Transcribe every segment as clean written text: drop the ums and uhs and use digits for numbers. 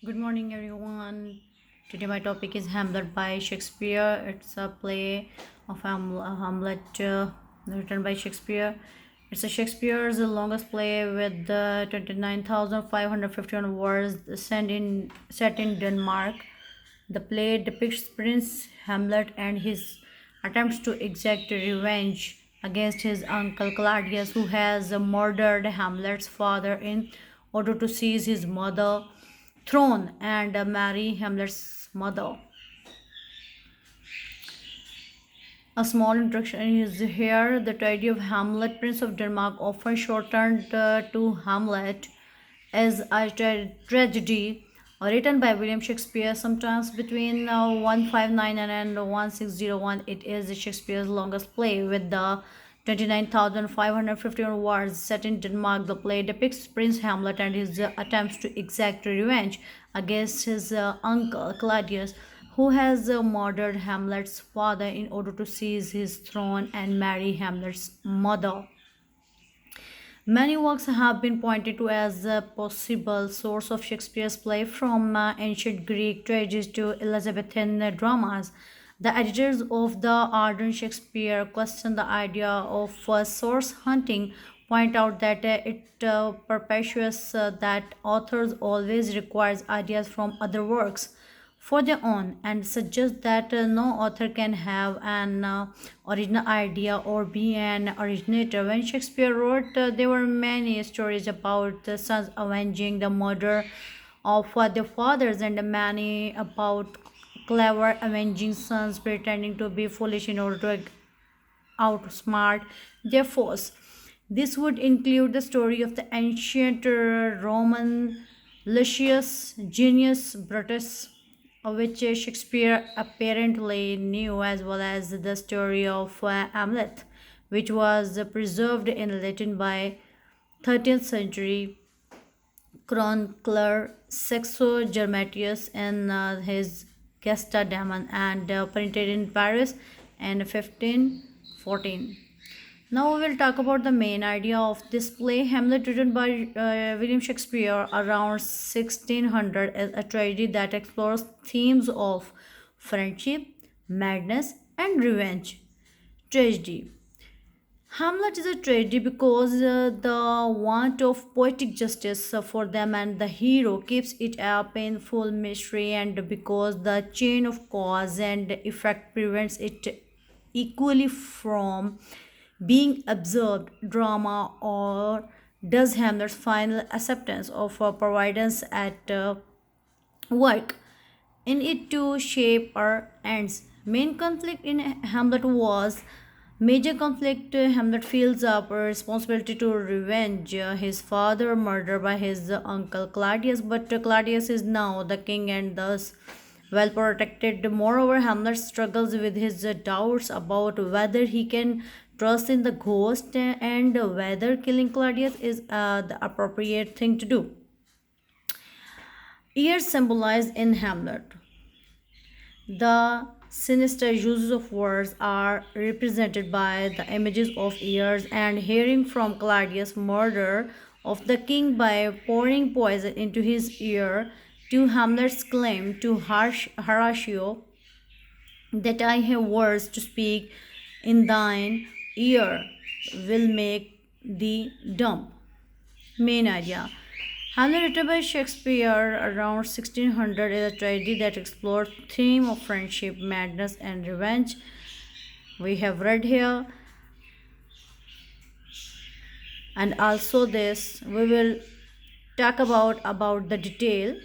Good morning, everyone. Today, my topic is Hamlet by Shakespeare. It's a play of Hamlet written by Shakespeare. It's a Shakespeare's longest play with 29,551 words set in Denmark. The play depicts Prince Hamlet and his attempts to exact revenge against his uncle Claudius, who has murdered Hamlet's father in order to seize his mother throne and marry Hamlet's mother. A small introduction is here. The tragedy of Hamlet, Prince of Denmark, often shortened to Hamlet, is a tragedy written by William Shakespeare, sometimes between 159 and 1601. It is Shakespeare's longest play with the 29,551 words set in Denmark. The play depicts Prince Hamlet and his attempts to exact revenge against his uncle Claudius, who has murdered Hamlet's father in order to seize his throne and marry Hamlet's mother. Many works have been pointed to as a possible source of Shakespeare's play, from ancient Greek tragedies to Elizabethan dramas. The editors of the Ardent Shakespeare question the idea of source hunting, point out that it perpetuates that authors always requires ideas from other works for their own, and suggest that no author can have an original idea or be an originator. When Shakespeare wrote, there were many stories about the sons avenging the murder of their fathers, and many about clever avenging sons pretending to be foolish in order to outsmart their foes. This would include the story of the ancient Roman Lucius Junius Brutus, which Shakespeare apparently knew, as well as the story of Hamlet, which was preserved in Latin by 13th century chronicler Saxo Germatius in his Gesta Daemon, and printed in Paris in 1514. Now we will talk about the main idea of this play. Hamlet, written by William Shakespeare around 1600, is a tragedy that explores themes of friendship, madness, and revenge. Tragedy. Hamlet is a tragedy because the want of poetic justice for them and the hero keeps it a painful mystery, and because the chain of cause and effect prevents it equally from being observed. Drama, or does Hamlet's final acceptance of providence at work in it to shape our ends? Main conflict in Hamlet was major conflict. Hamlet feels up a responsibility to revenge his father murdered by his uncle Claudius, but Claudius is now the king and thus well protected. Moreover, Hamlet struggles with his doubts about whether he can trust in the ghost and whether killing Claudius is the appropriate thing to do. Ears symbolized in Hamlet. The sinister uses of words are represented by the images of ears and hearing, from Claudius' murder of the king by pouring poison into his ear to Hamlet's claim to Horatio that I have words to speak in thine ear will make thee dumb. Main idea. Hamlet, written by Shakespeare around 1600, is a tragedy that explores theme of friendship, madness, and revenge. We have read here, and also this we will talk about the detail.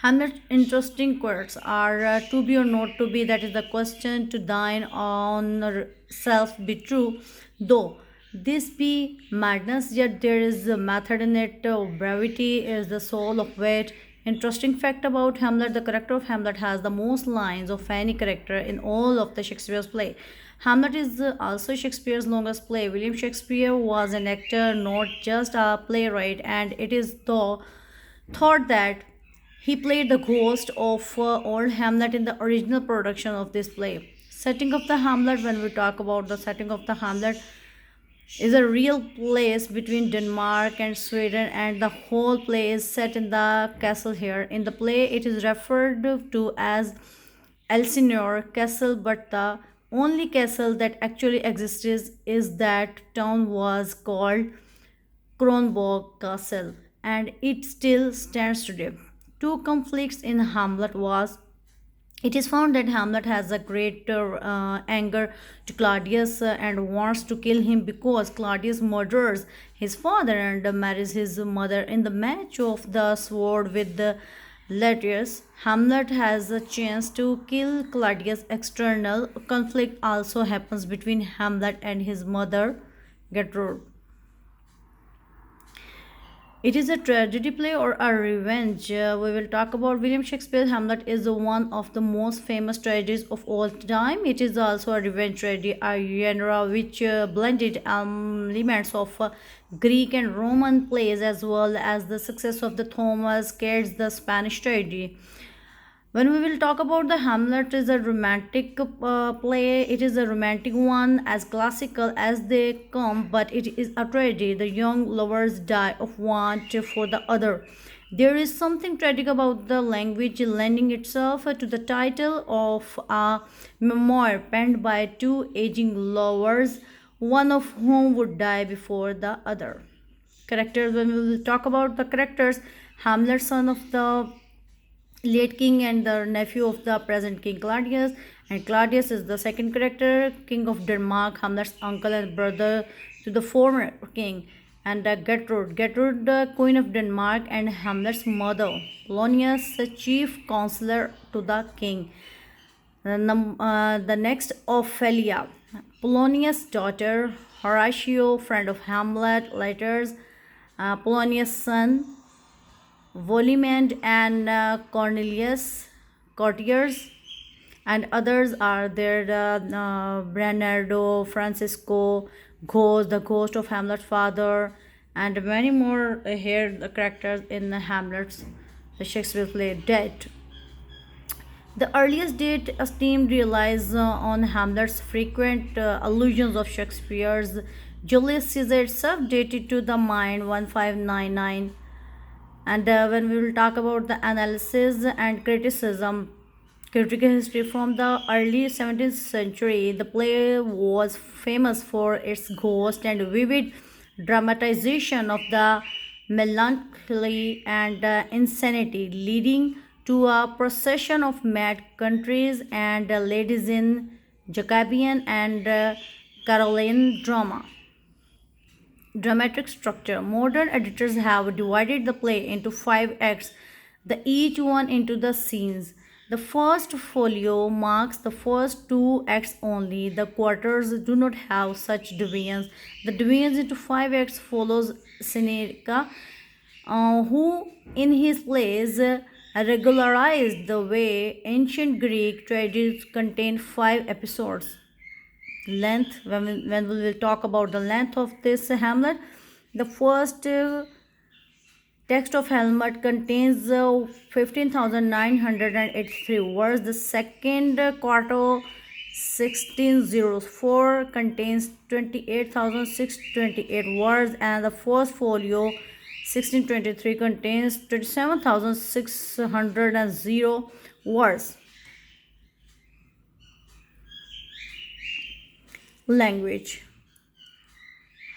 Hamlet's interesting quotes are to be or not to be, that is the question, to thine own self be true, though this be madness, yet there is a method in it. Brevity is the soul of wit. Interesting fact about Hamlet: the character of Hamlet has the most lines of any character in all of the Shakespeare's play. Hamlet is also Shakespeare's longest play. William Shakespeare was an actor, not just a playwright, and it is thought that he played the ghost of old Hamlet in the original production of this play. Setting of the Hamlet. When we talk about the setting of the Hamlet, is a real place between Denmark and Sweden, and the whole play is set in the castle here. In the play, it is referred to as Elsinore Castle, but the only castle that actually exists is that town was called Kronborg Castle, and it still stands today. Two conflicts in Hamlet was it is found that Hamlet has a great anger to Claudius and wants to kill him because Claudius murders his father and marries his mother. In the match of the sword with the Latius, Hamlet has a chance to kill Claudius. External conflict also happens between Hamlet and his mother, Gertrude. It is a tragedy play or a revenge. We will talk about William Shakespeare's Hamlet is one of the most famous tragedies of all time. It is also a revenge tragedy, a genre which blended elements of Greek and Roman plays as well as the success of the Thomas Cairds, the Spanish tragedy. When we will talk about the Hamlet is a romantic play, it is a romantic one, as classical as they come, but it is a tragedy. The young lovers die of want for the other. There is something tragic about the language lending itself to the title of a memoir penned by two aging lovers, one of whom would die before the other. Characters, when we will talk about the characters, Hamlet, son of the late king and the nephew of the present king Claudius, and Claudius is the second character, king of Denmark, Hamlet's uncle and brother to the former king, and Gertrude, the queen of Denmark and Hamlet's mother, Polonius, the chief counselor to the king. The next, Ophelia, Polonius' daughter, Horatio, friend of Hamlet, letters, Polonius' son, Volimand and Cornelius, courtiers, and others are there. Bernardo, Francisco, Ghost, the ghost of Hamlet's father, and many more here the characters in Hamlet's the Shakespeare play. Dead. The earliest date esteemed relies on Hamlet's frequent allusions of Shakespeare's Julius Caesar itself dated to the mind 1599. And when we will talk about the analysis and critical history from the early 17th century, the play was famous for its ghost and vivid dramatization of the melancholy and insanity, leading to a procession of mad countries and ladies in Jacobean and Caroline drama. Dramatic structure. Modern editors have divided the play into five acts, the each one into the scenes. The first folio marks the first two acts only. The quarters do not have such divisions. The divisions into five acts follows Seneca, who in his plays regularized the way ancient Greek tragedies contained five episodes. Length, when we will talk about the length of this Hamlet, the first text of Hamlet contains 15,983 words. The second quarto 1604 contains 28,628 words, and the first folio 1623 contains 27,600 words. Language.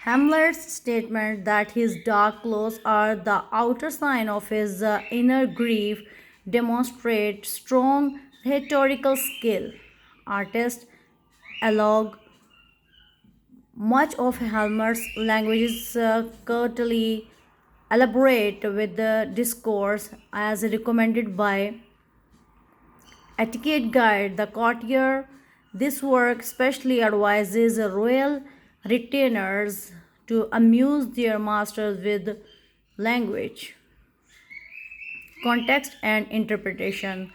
Hamlet's statement that his dark clothes are the outer sign of his inner grief demonstrate strong rhetorical skill. Artist elogue. Much of Hamlet's language is curtly elaborate with the discourse as recommended by Etiquette Guide, the courtier. This work specially advises royal retainers to amuse their masters with language, context, and interpretation.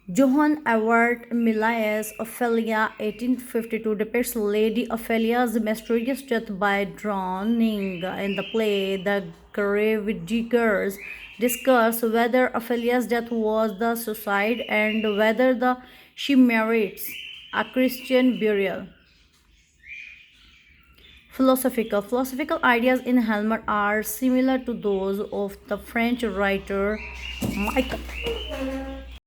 Johann Everett Millais' Ophelia 1852 depicts Lady Ophelia's mysterious death by drowning. In the play, the gravediggers discuss whether Ophelia's death was the suicide and whether she merits a Christian burial. Philosophical ideas in Hamlet are similar to those of the French writer Michael.